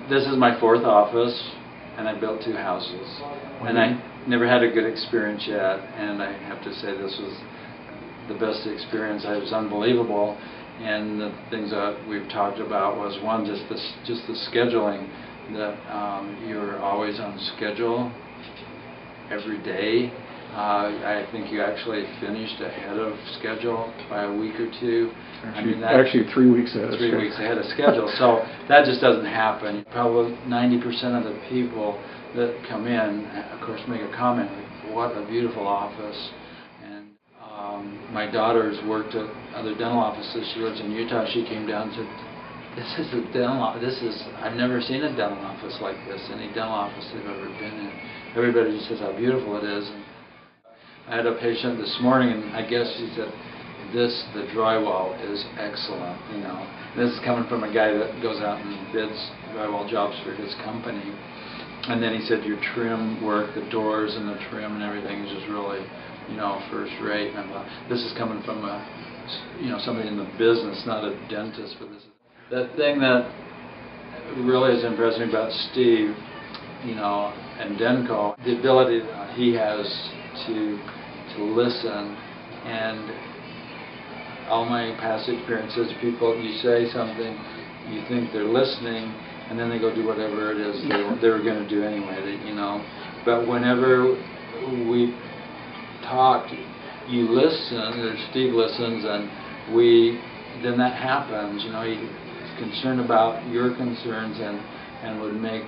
This is my fourth office, and I built 2 houses. And I never had a good experience yet, and I have to say this was the best experience. It was unbelievable, and the things that we've talked about was one, just the scheduling, that you're always on schedule every day. I think you actually finished ahead of schedule by a week or 2. Actually 3 weeks ahead of schedule. 3 weeks ahead of schedule. So that just doesn't happen. Probably 90% of the people that come in, of course, make a comment, like, what a beautiful office. And my daughter's worked at other dental offices. She lives in Utah. She came down and said, this is a dental office. I've never seen a dental office like this, any dental office they've ever been in. Everybody just says how beautiful it is. And I had a patient this morning, and I guess she said, the drywall is excellent, you know. This is coming from a guy that goes out and bids drywall jobs for his company. And then he said, your trim work, the doors and the trim and everything is just really, you know, first rate. And I thought, this is coming from somebody in the business, not a dentist. But this is the thing that really has impressed me about Steve, you know, and Denko, the ability that he has to listen. And all my past experiences, people, you say something, you think they're listening, and then they go do whatever it is they were going to do anyway, you know. But whenever we talked, you listen, or Steve listens, and then that happens, you know. He's concerned about your concerns and would make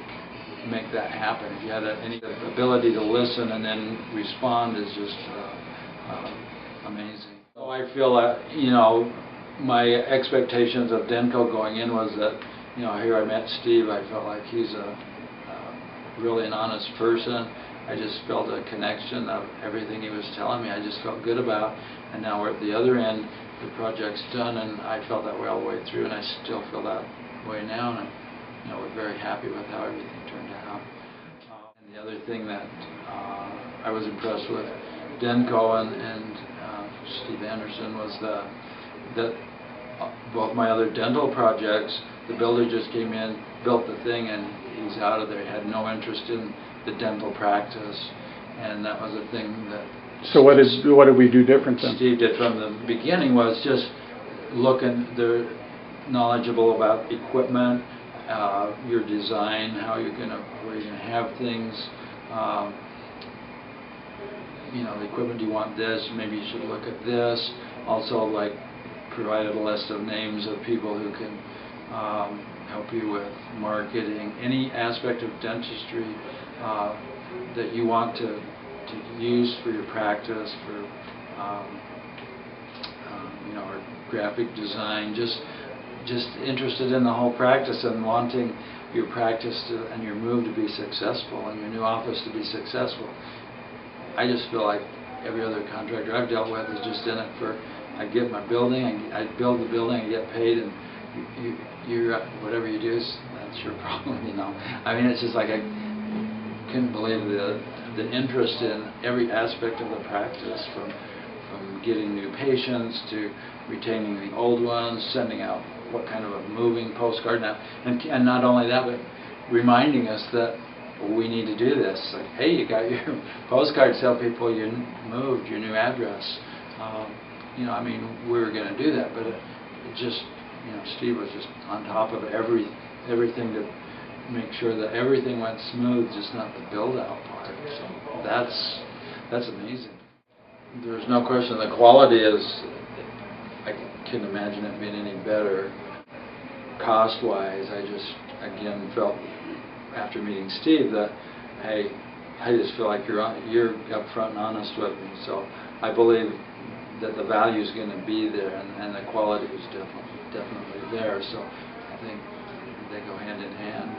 that happen. If you had any ability to listen and then respond is just amazing. So I feel that, you know, my expectations of Denko going in was that, you know, here I met Steve, I felt like he's really an honest person. I just felt a connection of everything he was telling me. I just felt good about, and now we're at the other end. The project's done, and I felt that way all the way through, and I still feel that way now. And you know, we're very happy with how everything turned out. And the other thing that I was impressed with Denko and Steve Anderson was that both my other dental projects, the builder just came in, built the thing, and he's out of there. He had no interest in the dental practice, and that was a thing that. So what did we do different then? Steve did from the beginning was just looking. They're knowledgeable about equipment, your design, where you're gonna have things. You know, the equipment, do you want this? Maybe you should look at this. Also, like, provided a list of names of people who can help you with marketing, any aspect of dentistry that you want to use for your practice, for you know, or graphic design. Just interested in the whole practice and wanting your practice and your move to be successful and your new office to be successful. I just feel like every other contractor I've dealt with is just in it for, I get my building, I build the building, I get paid, and you whatever you do, that's your problem, you know. I mean, it's just like I couldn't believe the interest in every aspect of the practice, from getting new patients to retaining the old ones, sending out what kind of a moving postcard now, and not only that, but reminding us that we need to do this. Like, hey, you got your postcard, tell people you moved, your new address. You know, I mean, we were going to do that, but it just, you know, Steve was just on top of everything to make sure that everything went smooth, just not the build-out part. So that's amazing. There's no question the quality is, I can't imagine it being any better. Cost-wise, I just, again, felt after meeting Steve that, hey, I just feel like you're upfront and honest with me. So I believe that the value is going to be there, and the quality is definitely there. So I think they go hand in hand.